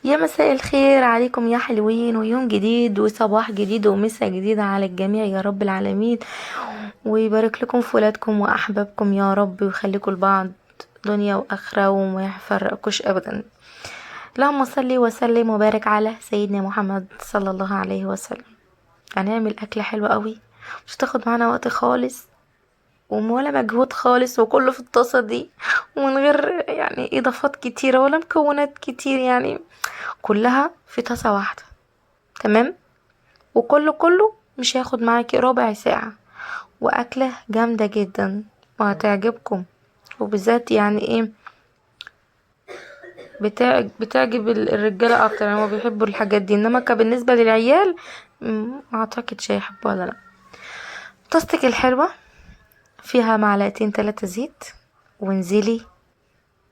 يا مساء الخير عليكم يا حلوين، ويوم جديد وصباح جديد ومساء جديدة على الجميع يا رب العالمين. ويبارك لكم في ولادكم وأحبابكم يا رب، ويخليكم لبعض دنيا وآخرة وما يفرقكوش أبدا. اللهم صل وسلم وبارك على سيدنا محمد صلى الله عليه وسلم. هنعمل أكلة حلوة قوي، مش تاخد معانا وقت خالص ولا مجهود خالص، وكله في الطاسة دي، ومن غير يعني إضافات كتيرة ولا مكونات كتير، يعني كلها في طاسة واحدة. تمام. وكله مش هياخد معاكي ربع ساعة، واكلة جامدة جدا وهتعجبكم. وبالذات يعني ايه، بتعجب الرجالة اكتر، يعني هما بيحبوا الحاجات دي، انما بالنسبة للعيال ما اعتقدش هيحبوا ولا لا. طاستك الحلوة فيها معلقتين 3 زيت، وانزلي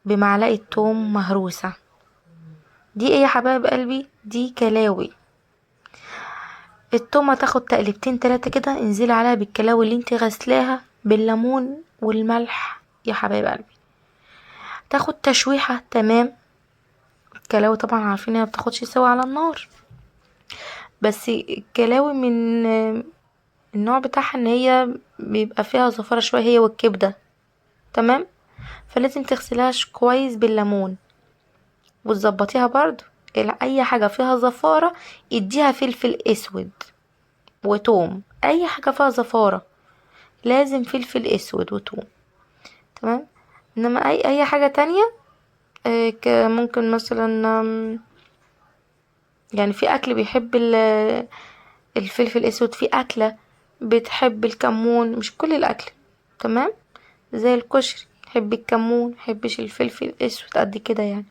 بمعلقة توم مهروسة. دي ايه يا حبايب قلبي؟ دي كلاوي. التومة تاخد تقلبتين 3 كده، انزلي عليها بالكلاوي اللي انت غسلاها بالليمون والملح يا حبايب قلبي. تاخد تشويحة تمام. الكلاوي طبعا عارفين انها بتاخدش سوا على النار، بس الكلاوي من النوع بتاعها ان هي بيبقى فيها زفارة شوية، هي والكبدة. تمام. فلازم تغسلهاش كويس بالليمون، وتظبطيها برضو. اي حاجة فيها زفارة اديها فلفل اسود وتوم. اي حاجة فيها زفارة لازم فلفل اسود وتوم. تمام. انما اي حاجة تانية، ممكن مثلا يعني في اكل بيحب الفلفل الاسود، في اكلة بتحب الكمون، مش كل الاكل. تمام. زي الكشري يحب الكمون، ميحبش الفلفل الاسود قد كده يعني.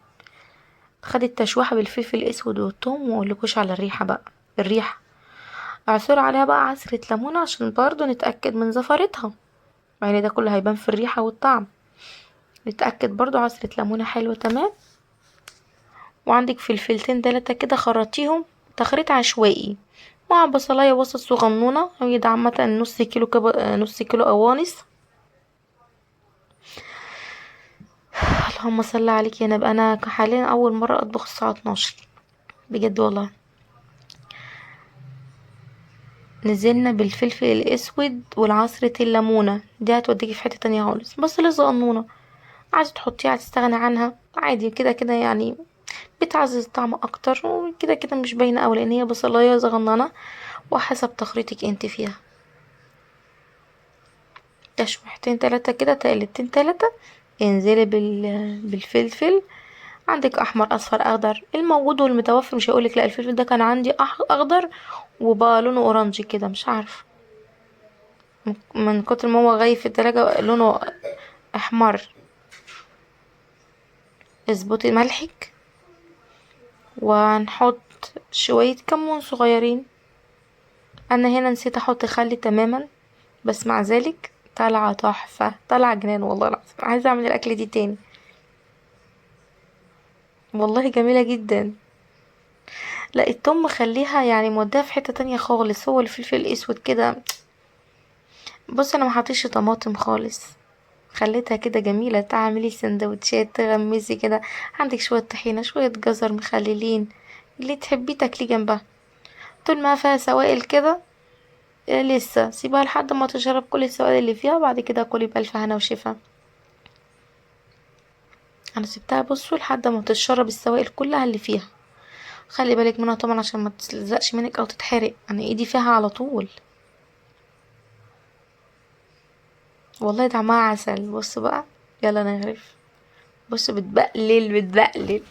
خد التشويحة بالفلفل الاسود والثوم، ومقولكوش على الريحة بقى. الريحة اعصر عليها بقى عصرة ليمون عشان برضو نتأكد من زفارتها، يعني ده كله هيبان في الريحة والطعم. نتأكد برضو عصرة ليمونة حلوة. تمام. وعندك فلفلتين 3 كده خرطيهم تخريط عشوائي، مع بصلاية وسط صغنونة، هي ده عامة نص كيلو نص كيلو قوانص. اللهم صل عليك يا نبي. انا حاليا اول مرة اطبخ الساعة 12 بجد والله. نزلنا بالفلفل الاسود والعصرة الليمونة دي هتوديكي في حتة تانية خالص. بصلة صغنونة عايزة تحطيها هتستغني عنها عادي، كده كده يعني بتعزز الطعم اكتر، وكده كده مش باينة اوي لان هي بصلاية صغننة، وحسب تخريطك انت فيها. تشويحتين 3 كده، تقلبتين 3. انزلي بالفلفل. عندك احمر اصفر اخضر الموجود والمتوفر، مش هقولك لا، الفلفل ده كان عندي اخضر وبقى لونه اورنجي كده، مش عارف من كتر ما هو غايب في التلاجة لونه احمر. اظبطي ملحك، وهنحط شوية كمون صغيرين. انا هنا نسيت احط خل تماما، بس مع ذلك طالعة تحفة، طالعة جنان والله العظيم. عايزة اعمل الاكل دي تاني، والله جميلة جدا. لا التوم مخليها يعني موديها في حتة تانية خالص، هو الفلفل الاسود كده. بص انا محطيش طماطم خالص، خليتها كده جميلة. تعملي سندوتشات تغمسي كده، عندك شوية طحينة شوية جزر مخللين، اللي تحبيه تاكليه جنبها. طول ما فيها سوائل كده، لسه سيبها لحد ما تشرب كل السوائل اللي فيها، وبعد كده كلي بألف هنا وشفا. انا سبتها بصوا لحد ما تشرب السوائل كلها اللي فيها. خلي بالك منها طبعا عشان ما تلزقش منك او تتحرق، انا ايدي فيها على طول. والله طعمها عسل. بص بقى، يلا نغرف. بص بتبقلل.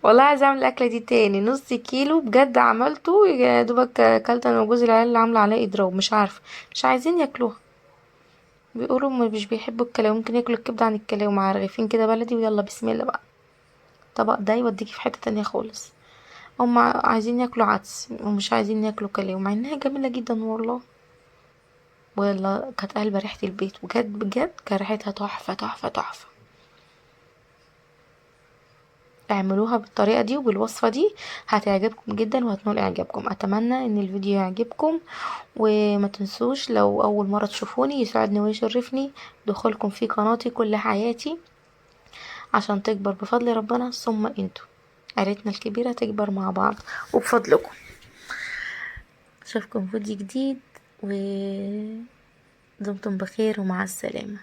والله عايزه اعمل الاكله دي تاني. نص كيلو بجد عملته يا دوبك، اكلت انا وجوز العيال اللي عامله عليه اضراب، مش عارفه مش عايزين ياكلوها. بيقولوا مش بيحبوا الكلاوي، ممكن ياكلوا الكبده عن الكلاوي مع رغيفين كده بلدي، ويلا بسم الله بقى. الطبق ده يوديكي في حته تانية خالص. هم عايزين ياكلوا عدس ومش عايزين ياكلوا كلاوي، مع انها جميله جدا والله. والله كانت قلبة ريحه البيت، بجد بجد كان ريحتها تحفه تحفه تحفه. اعملوها بالطريقة دي وبالوصفة دي، هتعجبكم جدا وهتنول اعجابكم. اتمنى ان الفيديو يعجبكم، وما تنسوش لو اول مرة تشوفوني يسعدني ويشرفني دخولكم في قناتي كل حياتي عشان تكبر بفضل ربنا ثم انتوا. عيلتنا الكبيرة تكبر مع بعض وبفضلكم. اشوفكم فيديو جديد ودمتم بخير ومع السلامة.